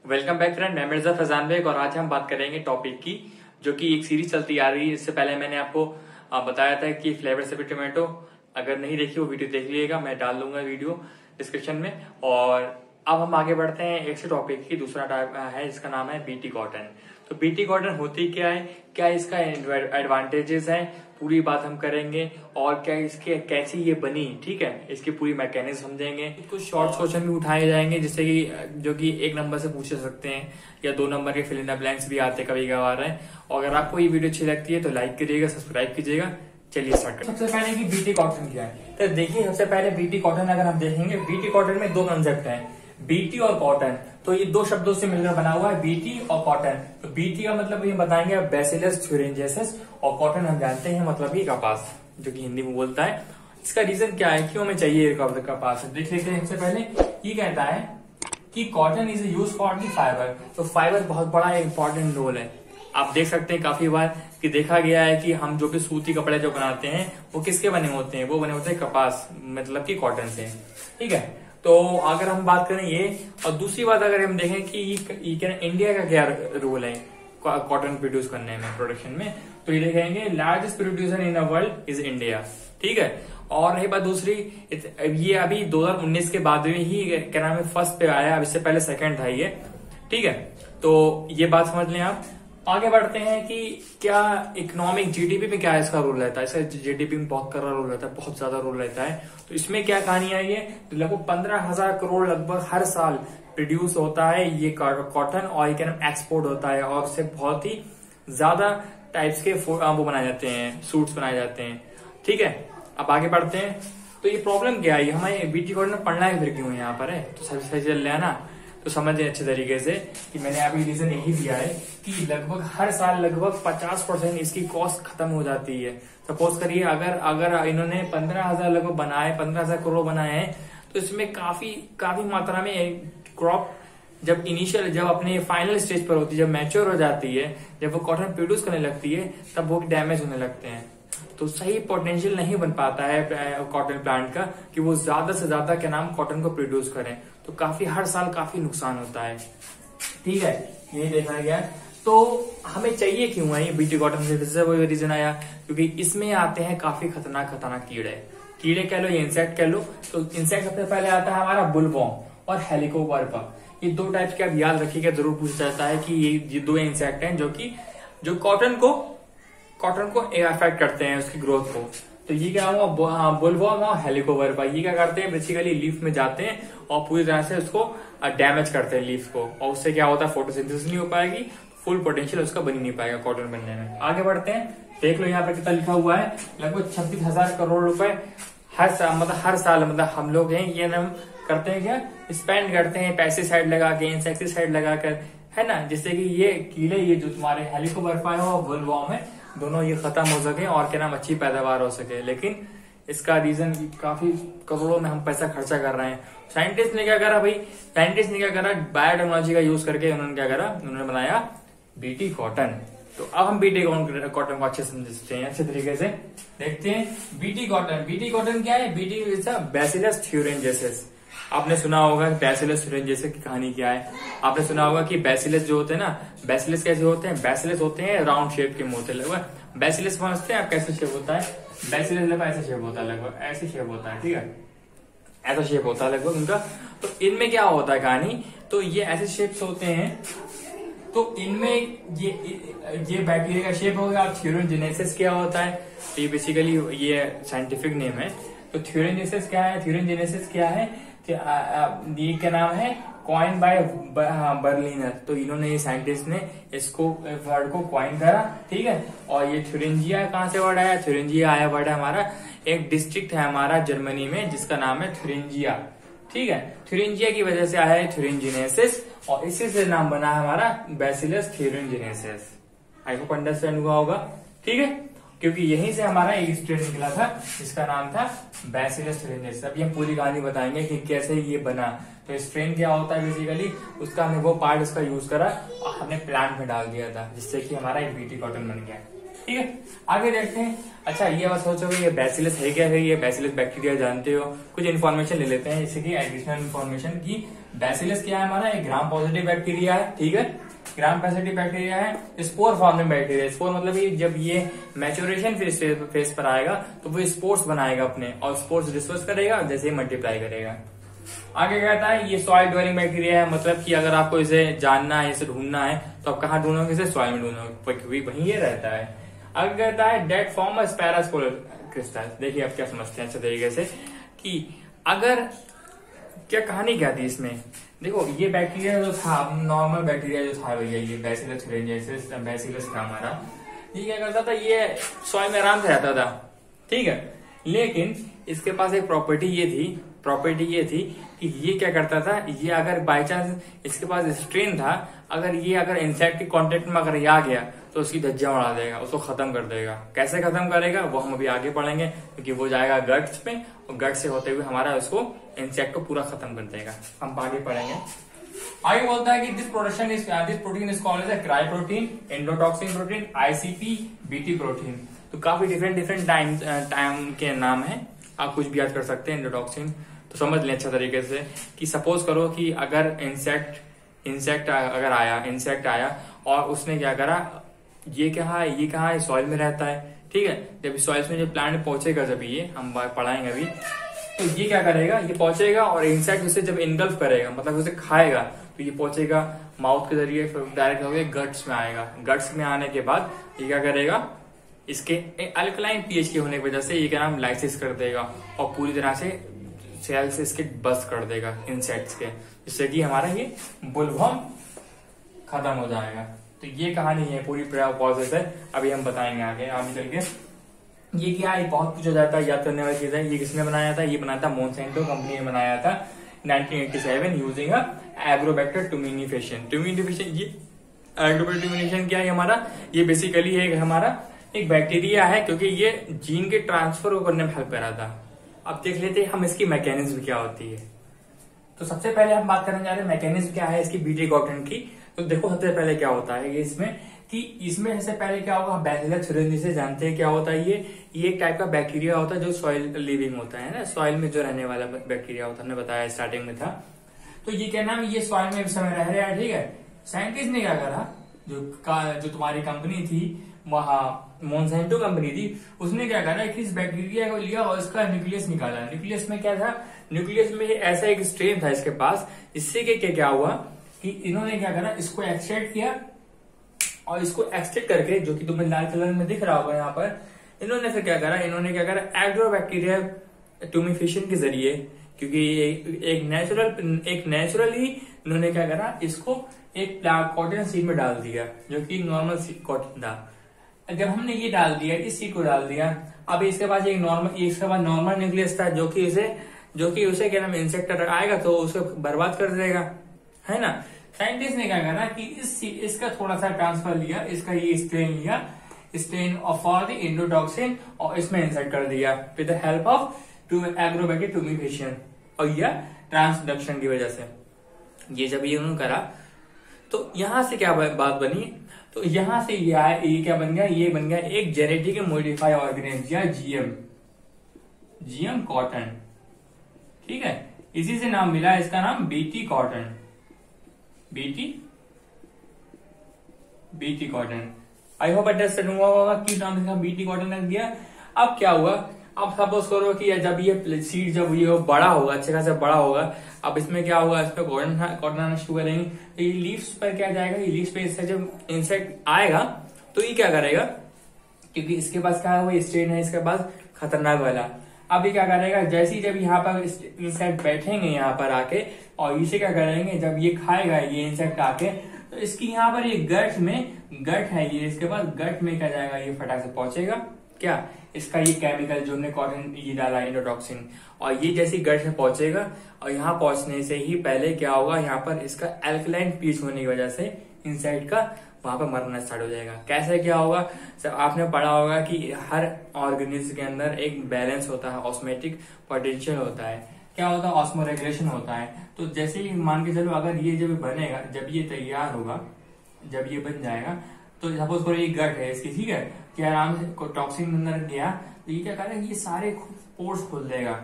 Welcome back friend, मैं Mirza Faizan bag और आज हम बात करेंगे टॉपिक की जो कि एक सीरीज चलती आ रही है। इससे पहले मैंने आपको बताया था कि फ्लेवर से भी टोमेटो, अगर नहीं देखी वो वीडियो देख लीजिएगा, मैं डाल दूंगा वीडियो डिस्क्रिप्शन में। और अब हम आगे बढ़ते हैं एक से टॉपिक की, दूसरा टाइप है जिसका नाम है बीटी कॉटन। तो बीटी कॉटन होती क्या है, क्या इसका एडवांटेजेस है, पूरी बात हम करेंगे और क्या इसके कैसे ये बनी, ठीक है, इसकी पूरी मैकेनिज्म समझेंगे। कुछ शॉर्ट क्वेश्चन भी उठाए जाएंगे जिससे कि जो कि 1 नंबर से पूछे सकते हैं या 2 नंबर के फिल इन द ब्लैंक्स भी आते कभी कभार है। और अगर आपको ये वीडियो अच्छी लगती है तो लाइक कीजिएगा, सब्सक्राइब कीजिएगा। चलिए स्टार्ट करते हैं। सबसे पहले कि बीटी कॉटन क्या है, तो देखिए सबसे पहले बीटी कॉटन अगर हम देखेंगे, बीटी कॉटन में 2 कंसेप्ट हैं, बीटी और कॉटन। तो ये 2 शब्दों से मिलकर बना हुआ है, बीटी और कॉटन। तो बीटी का मतलब ये बताएंगे बैसिलस थ्यूरिंजियसिस और कॉटन हम जानते हैं मतलब ये कपास, जो कि हिंदी में बोलता है। इसका रीजन क्या है, क्यों हमें चाहिए कपास, देख लेते हैं। सबसे पहले ये कहता है कि cotton is use for the fibre. तो फाइबर बहुत बड़ा इंपॉर्टेंट रोल है। आप देख सकते हैं काफी बार कि देखा गया है कि हम जो भी सूती कपड़े जो बनाते हैं वो किसके बने होते हैं, वो बने होते हैं कपास मतलब कि कॉटन से, ठीक है। तो अगर हम बात करें ये, और दूसरी बात अगर हम देखें कि इंडिया का क्या रोल है कॉटन प्रोड्यूस करने में, प्रोडक्शन में, तो ये देखेंगे largest producer in the world is India, ठीक है। और रही बात दूसरी, ये अभी 2019 के बाद में ही क्या नाम है फर्स्ट पे आया, अब इससे पहले सेकंड था ये, ठीक है। तो ये बात समझ लें आप। आगे बढ़ते हैं कि क्या इकोनॉमिक जीडीपी में क्या इसका रोल रहता है। इसका जीडीपी में बहुत कड़ा रोल रहता है, बहुत ज्यादा रोल रहता है। तो इसमें क्या कहानी है, ये लगभग 15,000 करोड़ लगभग हर साल प्रोड्यूस होता है ये कॉटन, और ये क्या नाम एक्सपोर्ट होता है, और इससे बहुत ही ज्यादा टाइप्स के वो बनाए जाते हैं, सूट्स बनाए जाते हैं, ठीक है। अब आगे बढ़ते हैं। तो ये प्रॉब्लम क्या है, हमें बीटी कॉटन में पढ़ना है फिर क्यों यहाँ पर है, तो सही चल रहा है ना, तो समझे अच्छे तरीके से कि मैंने अभी रीजन यही दिया है कि लगभग हर साल लगभग 50% इसकी कॉस्ट खत्म हो जाती है। सपोज करिए अगर इन्होंने 15,000 लगभग बनाए, 15,000 करोड़ बनाए हैं, तो इसमें काफी मात्रा में क्रॉप जब अपने फाइनल स्टेज पर होती है, जब मैच्योर हो जाती है, जब वो कॉटन प्रोड्यूस करने लगती है, तब वो डैमेज होने लगते हैं। तो सही पोटेंशियल नहीं बन पाता है कॉटन प्लांट का कि वो ज्यादा से ज्यादा क्या नाम कॉटन को प्रोड्यूस करें। तो हर साल काफी नुकसान होता है, ठीक है, यही देखा गया। तो हमें चाहिए क्यों है ये बीटी कॉटन से, वो रीजन आया क्योंकि इसमें आते हैं काफी खतरनाक कीड़े कह लो या इंसेक्ट कह लो। तो इंसेक्ट सबसे पहले आता है हमारा बुलवॉर्म और हेलिकोवर्पा। ये 2 टाइप के आप याद रखिएगा, जरूर पूछा जाता है कि ये 2 इंसेक्ट हैं जो कॉटन को अफेक्ट करते हैं, उसकी ग्रोथ को। तो ये क्या हुआ, बुलवॉर्म और हेलिकोवर्पा, ये क्या करते हैं, बेसिकली लीफ में जाते हैं और पूरी तरह से उसको डैमेज करते हैं लीफ को, और उससे क्या होता है फोटोसिंथेसिस नहीं हो पाएगी, फुल पोटेंशियल उसका बन ही नहीं पाएगा कॉटन बनने में। आगे बढ़ते हैं, देख लो यहाँ पे कितना लिखा हुआ है, लगभग 26,000 करोड़ रुपए हर साल मतलब हम लोग हैं ये हम करते हैं क्या, स्पेंड करते हैं पेस्टिसाइड लगा के, इंसेक्टिसाइड लगाकर, है ना, जिससे कि ये कीड़े, ये जो तुम्हारे हेलिकोवर्पा है और बुलवॉर्म है, दोनों ये खत्म हो सके और क्या नाम अच्छी पैदावार हो सके। लेकिन इसका रीजन काफी करोड़ों में हम पैसा खर्चा कर रहे हैं। साइंटिस्ट ने क्या करा बायोटेक्नोलॉजी का यूज करके उन्होंने बनाया बीटी कॉटन। तो अब हम बीटी कॉटन को अच्छे समझते हैं, अच्छे तरीके से देखते हैं। बीटी कॉटन क्या है, बीटी इज बैसिलस थ्यूरिंजियसिस। आपने सुना होगा कि बैसिलस थ्यूरिंजियसिस की कहानी क्या है। आपने सुना होगा कि बैसिलस जो होते हैं ना, बैसिलस कैसे होते हैं, बैसिलस होते हैं राउंड शेप के होते हैं लगभग। बैसिलस समझते हैं आप कैसे शेप होता है, बैसिलस लगभग ऐसे शेप होता है, लगभग ऐसे शेप होता है, ठीक है, ऐसा शेप होता है लगभग उनका। तो इनमें क्या होता है कहानी, तो ये ऐसे शेप्स होते हैं, तो इनमें ये बैक्टीरिया का शेप होगा। थ्यूरिंजिनेसिस क्या होता है, तो ये बेसिकली ये साइंटिफिक नेम है। तो थ्यूरिंजिनेसिस क्या है, ये क्या नाम है, कॉइन बाय बर्लिनर। तो इन्होंने, ये साइंटिस्ट ने इसको वर्ड को कॉइन करा, ठीक है। और ये थ्यूरिंजिया कहाँ से वर्ड आया, थ्यूरिंजिया आया वर्ड है हमारा, एक डिस्ट्रिक्ट है हमारा जर्मनी में जिसका नाम है थ्यूरिंजिया, ठीक है। थ्यूरिंजिया की वजह से आया है थ्यूरिंजिनेसिस, और इसी से नाम बना है हमारा bacillus thuringiensis. I hope understand हुआ होगा, ठीक है, क्योंकि यहीं से हमारा एक स्ट्रेन निकला था जिसका नाम था बैसिलस थ्यूरिंजिनेसिस। अभी हम पूरी कहानी बताएंगे कि कैसे ये बना। तो स्ट्रेन क्या होता है, बेसिकली उसका हमने वो पार्ट उसका यूज करा और हमने प्लांट में डाल दिया था, जिससे कि हमारा एक बीटी कॉटन बन गया। ठीक है, आगे देखते हैं। अच्छा, ये बात सोचोगे ये बैसिलस है क्या है, ये बैसिलस बैक्टीरिया जानते हो? कुछ इन्फॉर्मेशन ले लेते हैं जैसे कि एडिशनल इन्फॉर्मेशन की। बैसिलस क्या है हमारा, एक ग्राम पॉजिटिव बैक्टीरिया है, ठीक है, ग्राम पॉजिटिव बैक्टीरिया है। स्पोर फॉर्मिंग बैक्टीरिया, स्पोर मतलब ये जब ये मैच्योरेशन फेज पर आएगा तो वो स्पोर्स बनाएगा अपने, और स्पोर्स डिस्पर्स करेगा जैसे मल्टीप्लाई करेगा। आगे कहता है ये सॉइल ड्वेलिंग बैक्टीरिया है, मतलब कि अगर आपको इसे जानना है, इसे ढूंढना है तो आप कहाँ ढूंढोगे, इसे सॉइल में ढूंढोगे क्योंकि वहीं ये रहता है। आगे कहता है डेट फॉर्म पैरास्पोलर क्रिस्टल। देखिए आप क्या समझते हैं अच्छे तरीके से कि अगर क्या कहानी क्या थी इसमें। देखो ये बैक्टीरिया जो था, नॉर्मल बैक्टीरिया जो था भैया, ये बैसिलस थुरिनजेंसिस बैसिलस था हमारा, ये क्या करता था, ये सॉइल में आराम से रहता था, ठीक है। लेकिन इसके पास एक प्रॉपर्टी ये थी कि ये क्या करता था, ये अगर बाय चांस इसके पास स्ट्रेन था, अगर ये अगर इंसेक्ट के कांटेक्ट में अगर ये आ गया तो उसकी धज्जियां उड़ा देगा, उसको खत्म कर देगा। कैसे खत्म करेगा वो हम अभी आगे पढ़ेंगे, क्योंकि वो जाएगा गट्स पे और गट से होते हुए हमारा उसको इंसेक्ट को पूरा खत्म कर देगा। हम आगे पढ़ेंगे। आगे बोलता है कि this protein is called as cry protein, endotoxin protein, ICP, BT protein. तो काफी डिफरेंट टाइम के नाम है, आप कुछ भी याद कर सकते हैं। एंडोटॉक्सिन तो समझ लें अच्छा तरीके से कि सपोज करो कि अगर इंसेक्ट आया और उसने क्या करा, ये कहा है सॉइल में रहता है, ठीक है। जब सॉइल में जब प्लांट पहुंचेगा, जब ये हम पढ़ाएंगे अभी, तो ये क्या करेगा, ये पहुंचेगा और इंसेक्ट उसे जब इनगल्फ करेगा, मतलब उसे खाएगा, तो ये पहुंचेगा माउथ के जरिए, फिर डायरेक्ट होकर गट्स में आएगा। गट्स में आने के बाद ये क्या करेगा, इसके अल्कलाइन पीएच के होने की वजह से ये क्या नाम लाइसिस कर देगा और पूरी तरह से सेल से इसके बस्ट कर देगा इंसेक्ट्स के, जिससे कि हमारा ये बुलवर्म खत्म हो जाएगा। तो ये कहानी है पूरी प्रोसेस है, अभी हम बताएंगे आगे चल के। ये क्या है, बहुत कुछ हो जाता है, याद करने वाली चीज है। ये किसने बनाया था, ये बनाया था मोनसेंटो कंपनी ने बनाया था 1987 यूजिंग एग्रोबैक्टर ट्यूमिनिफेशन। ये एग्रोबैक्टर क्या है हमारा, ये बेसिकली है हमारा एक बैक्टीरिया है, क्योंकि ये जीन के ट्रांसफर को करने में हेल्प कर रहा था। अब देख लेते हैं हम इसकी मैकेनिज्म क्या होती है। तो सबसे पहले हम बात करने जा रहे हैं मैकेनिज्म क्या है इसकी बीटी कॉटन की। तो देखो सबसे पहले क्या होता है इसमें सबसे पहले क्या होगा, बैसिलस थुरिनजेंसिस जानते हैं क्या होता है। ये एक टाइप का बैक्टीरिया होता है जो सॉइल लिविंग होता है ना, सॉइल में जो रहने वाला बैक्टीरिया होता है, हमने बताया स्टार्टिंग में था। तो ये क्या नाम, ये सॉइल में इस समय रह रहा है, ठीक है। साइंटिस्ट ने क्या करा, जो तुम्हारी कंपनी थी वहां मोनसेंटो कंपनी थी, उसने क्या करा कि इस बैक्टीरिया को लिया और इसका न्यूक्लियस निकाला। न्यूक्लियस में क्या था, न्यूक्लियस में ऐसा एक स्ट्रेन था इसके पास, इससे क्या हुआ कि इन्होंने क्या करा, इसको एक्सट्रैक्ट किया और इसको एक्सट्रैक्ट करके, जो कि तुम्हें लाल कलर में दिख रहा होगा यहाँ पर, इन्होंने फिर क्या करा एग्रोबैक्टीरिया ट्यूमिफिकेशन के जरिए, क्योंकि एक नेचुरली इन्होंने क्या करा, इसको एक कॉटन सीड में डाल दिया, जो कि नॉर्मल कॉटन था। जब हमने ये डाल दिया, इस सीड को डाल दिया, अब इसके पास इसके बाद नॉर्मल न्यूक्लियस था, जो कि उसे क्या नाम इंसेक्ट आएगा तो उसको बर्बाद कर देगा, है ना। साइंटिस्ट ने क्या करा कि इसका थोड़ा सा ट्रांसफर लिया, इसका ये स्ट्रेन फॉर द एंडोटॉक्सिन, और इसमें इंसर्ट कर दिया विद द हेल्प ऑफ एग्रोबैक्टीरिया ट्यूमिफिकेशन और यह ट्रांसडक्शन की वजह से। ये जब ये उन्होंने करा तो यहां से क्या बात बनी, तो यहां से ये क्या बन गया, ये बन गया एक जेनेटिक मॉडिफाई ऑर्गेनिज्म या जीएम कॉटन, ठीक है। इसी से नाम मिला, इसका नाम BT cotton. I hope understand हुआ होगा कि नाम इसका बीटी कॉटन रख दिया। अब क्या हुआ, अब सपोज करो कि जब ये सीड जब ये बड़ा होगा, अच्छे खासा बड़ा होगा, अब इसमें क्या होगा, इस पे कॉटन आना शुरू करेंगे, तो ये लीव्स पर क्या जाएगा, ये लीव्स पे इससे जब इंसेक्ट आएगा तो ये क्या करेगा, क्योंकि इसके पास क्या है, वो स्ट्रेन है इसके पास खतरनाक वाला। अब ये क्या करेगा, जैसे ही जब यहाँ पर इंसेक्ट बैठेंगे यहाँ पर आके, और इसे क्या करेंगे, जब ये खाएगा ये इंसेक्ट आके, तो इसकी यहाँ पर ये गट है, ये इसके पास गट में क्या जाएगा, ये फटाक से पहुंचेगा क्या, इसका ये केमिकल जो हमने कॉटन ये डाला एंडोटॉक्सिन, और ये जैसी गट में पहुंचेगा, और यहाँ पहुंचने से ही पहले क्या होगा, यहाँ पर इसका एल्कलाइन पीएच होने की वजह से इंसेक्ट का वहां पर मरना स्टार्ट हो जाएगा। कैसे क्या होगा, सर आपने पढ़ा होगा कि हर ऑर्गेनिज्म के अंदर एक बैलेंस होता है, ऑस्मोटिक पोटेंशियल होता है, क्या होता है, ऑस्मो रेगुलेशन होता है। तो जैसे ही मान के चलो, अगर ये जब बनेगा, जब ये तैयार होगा, जब ये बन जाएगा, तो सपोज करो ये गट है इसकी, ठीक है, कि आराम से टॉक्सिन अंदर गया तो ये क्या करेगा, ये सारे पोर्स खोल देगा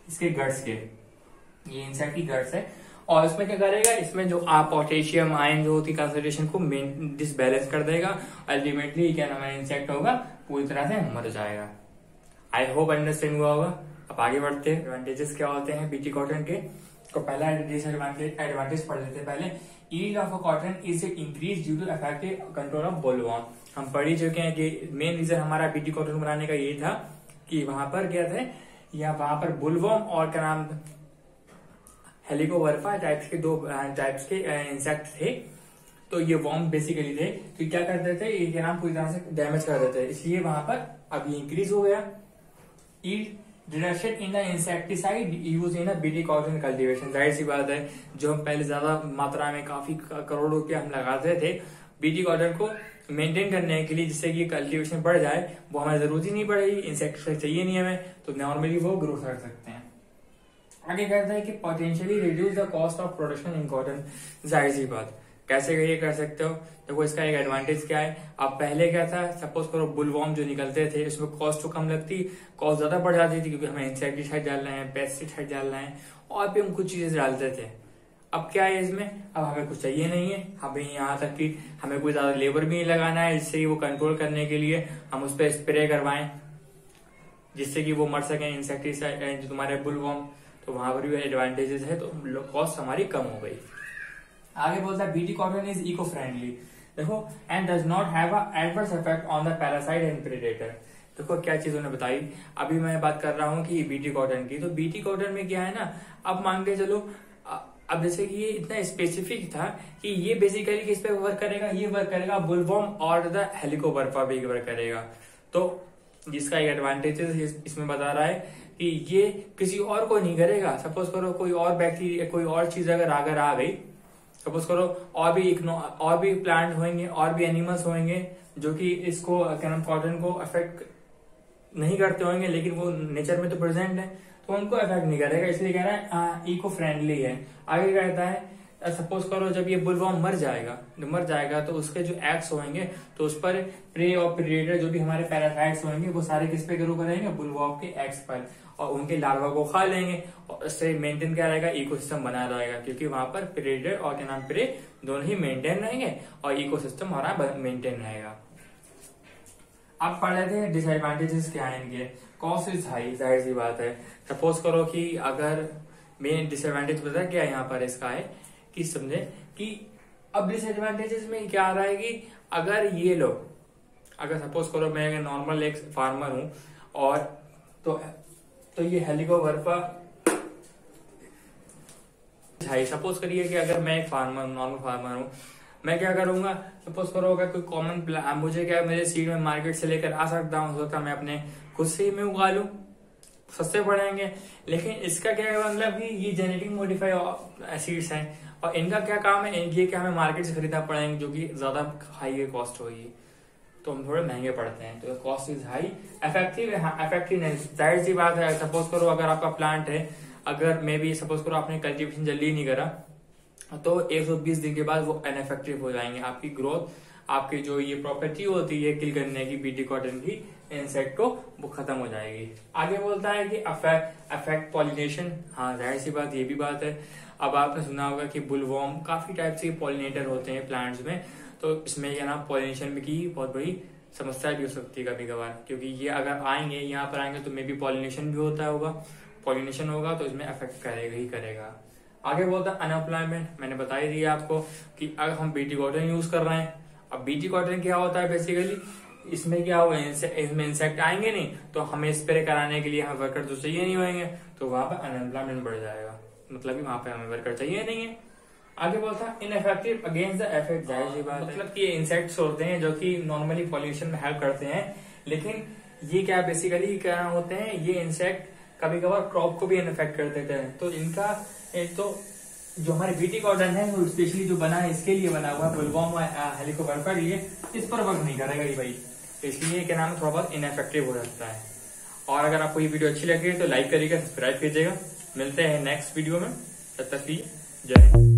इसके गट्स के, ये इंसेक्ट की गट्स है। और इसमें क्या करेगा, इसमें जो पोटेशियम आयन जो होती कंसंट्रेशन को डिसबैलेंस कर देगा। अल्टीमेटली क्या नाम है, इंसेक्ट होगा पूरी तरह से मर जाएगा। आई होप अंडरस्टैंड हुआ होगा। अब आगे बढ़ते हैं, एडवांटेजेस क्या होते हैं बीटी कॉटन के। तो पहला एडवांटेज पढ़ लेते हैं पहले। Yield of a cotton is increase due to effective control of bollworm. हम पढ़ ही चुके हैं कि मेन रीजन हमारा बीटी कॉटन बनाने का ये था कि वहां पर क्या थे, या वहां पर बुलवर्म और क्या नाम हेलिकोवर्पा टाइप्स के दो टाइप्स के इंसेक्ट थे। तो ये वर्म बेसिकली थे, तो क्या करते थे, ये क्या नाम पूरी तरह से डैमेज कर देते थे, इसलिए वहां पर अब ये इंक्रीज हो गया। Yield reduction in the insecticide use in BT cotton cultivation. जाहिर सी बात है, जो हम पहले ज्यादा मात्रा में काफी करोड़ों रुपया हम लगाते थे बीटी कॉटन को मेंटेन करने के लिए, जिससे कि कल्टीवेशन बढ़ जाए, वो हमें जरूरत ही नहीं पड़ेगी, इंसेक्टिसाइड चाहिए नहीं हमें, तो नॉर्मली वो ग्रो कर सकते हैं। आगे कहता है कि potentially reduce the cost of production in cotton. जाहिर सी बात, कैसे ये कर सकते हो, देखो इसका एक एडवांटेज क्या है। अब पहले क्या था, सपोज करो बुलवर्म जो निकलते थे इसमें कॉस्ट तो कम लगती, कॉस्ट ज्यादा बढ़ जाती थी, क्योंकि हमें इंसेक्टिसाइड डालना है, पेस्टिसाइड डालना है, और भी हम कुछ चीजें डालते थे। अब क्या है इसमें, अब हमें कुछ चाहिए नहीं है, हमें यहाँ तक कि हमें कोई ज्यादा लेबर भी नहीं लगाना है, जिससे वो कंट्रोल करने के लिए हम उस पर स्प्रे करवाएं, जिससे कि वो मर सके इंसेक्टिसाइड जो तुम्हारे बुलवर्म। तो वहां पर भी एडवांटेजेस है, तो कॉस्ट हमारी कम हो गई। आगे बोलता है BT cotton is eco friendly. देखो, and does not have adverse effect on the parasite and predator. देखो क्या चीज उन्होंने बताई, अभी मैं बात कर रहा हूँ कि बीटी कॉटन की, तो बीटी कॉटन में क्या है ना, अब मान के चलो, अब जैसे कि ये इतना स्पेसिफिक था कि ये बेसिकली किस पे वर्क करेगा, ये वर्क करेगा बुलवर्म और द हेलिकोवर्पा पे वर्क करेगा। तो जिसका एक एडवांटेज इसमें बता रहा है कि ये किसी और को नहीं करेगा। सपोज करो कोई और बैक्टीरिया, कोई और चीज अगर आ गई, सपोज करो और भी प्लांट होंगे, और भी एनिमल्स होंगे जो कि इसको क्या नाम कॉटन को अफेक्ट नहीं करते होंगे, लेकिन वो नेचर में तो प्रेजेंट है, तो उनको अफेक्ट नहीं करेगा, इसलिए कह रहा है इको फ्रेंडली है। आगे कहता है, सपोज करो जब ये बुलवर्म मर जाएगा तो उसके जो एग्स होंगे, तो उस पर प्रे और प्रेडेटर जो भी हमारे पैरासाइट्स होंगे, वो सारे किस पे ग्रो करेंगे, बुलवर्म के एग्स पर, और उनके लार्वा को खा लेंगे, और इससे मेंटेन क्या रहेगा, इकोसिस्टम बना रहेगा, क्योंकि वहां पर प्रेडेटर और क्या नाम प्रे दोनों ही मेंटेन रहेंगे, और इकोसिस्टम हमारा मेंटेन रहेगा। अब पढ़ लेते हैं डिसएडवांटेजेस क्या है इनके। कॉस्ट इज हाई, जाहिर सी बात है। सपोज करो कि अगर मेन डिसएडवांटेज पता क्या यहाँ पर इसका है कि समझे कि अब डिसएडवांटेजेस में क्या आ रहा है कि अगर सपोज करो मैं नॉर्मल एक फार्मर हूं, और तो ये हेलिकोवर्पा, सपोज करिए कि अगर मैं एक नॉर्मल फार्मर हूं, मैं क्या करूंगा, सपोज करो अगर कोई कॉमन प्लान मुझे मेरे सीड में मार्केट से लेकर आ सकता हूँ, हो सकता मैं अपने खुद से ही मैं उगा लूं, सस्ते पड़ेंगे। लेकिन इसका क्या मतलब कि ये जेनेटिक मॉडिफाई सीड्स हैं, और इनका क्या काम है, ये क्या हमें मार्केट से खरीदना पड़ेंगे, जो कि ज्यादा हाई कॉस्ट होगी, तो हम थोड़े महंगे पड़ते हैं। तो कॉस्ट इज हाई। इफेक्टिवनेस, जाहिर सी बात है, सपोज करो अगर आपका प्लांट है, अगर मे बी सपोज करो आपने कल्टीवेशन जल्दी नहीं करा, तो 120 दिन के बाद वो इनइफेक्टिव हो जाएंगे, आपकी ग्रोथ, आपकी जो ये प्रॉपर्टी होती है किल करने की बीटी कॉटन की इंसेक्ट को, वो खत्म हो जाएगी। आगे बोलता है कि अफेक्ट पॉलिनेशन। हाँ, जाहिर सी बात, ये भी बात है। अब आपने सुना होगा कि बुलवर्म काफी टाइप से पॉलिनेटर होते हैं प्लांट्स में, तो इसमें क्या नाम पॉलिनेशन में की बहुत बड़ी समस्या भी हो सकती है कभी कभार, क्योंकि ये अगर आएंगे, यहाँ पर आएंगे, तो मे बी पॉलिनेशन भी होता होगा, पॉलिनेशन होगा तो इसमें अफेक्ट करेगा ही करेगा। आगे बोलता है अनएम्प्लॉयमेंट। मैंने बता ही दिया आपको कि अगर हम बीटी कॉटन यूज कर रहे हैं, अब बीटी कॉटन क्या होता है बेसिकली, इसमें क्या होगा, इसमें इंसेक्ट आएंगे नहीं, तो हमें स्प्रे कराने के लिए हमें वर्कर तो चाहिए नहीं होंगे, तो वहां पर अनएम्प्लॉयमेंट बढ़ जाएगा, मतलब कि वहां पे हमें वर्कर चाहिए नहीं है। आगे बोलता है इनएफेक्टिव अगेंस्ट द इफेक्ट। जाहिर सी बात है, मतलब कि ये इंसेक्ट्स होते हैं जो कि नॉर्मली पॉल्यूशन में हेल्प करते हैं, लेकिन ये क्या बेसिकली क्या होते हैं, ये इंसेक्ट कभी कभार क्रॉप को भी इनफेक्ट कर देते हैं। तो इनका तो जो हमारे बीटी कॉटन है वो स्पेशली जो बना है इसके लिए बना हुआ है, बुलवर्म हेलिकोवर्पा के लिए, इस पर वर्क नहीं करेगा ये भाई, तो इसलिए क्या नाम है, थोड़ा बहुत इनएफेक्टिव हो सकता है। और अगर आपको ये वीडियो अच्छी लगे तो लाइक करिएगा, सब्सक्राइब कीजिएगा। मिलते हैं नेक्स्ट वीडियो में, तब तक के लिए जय हिंद।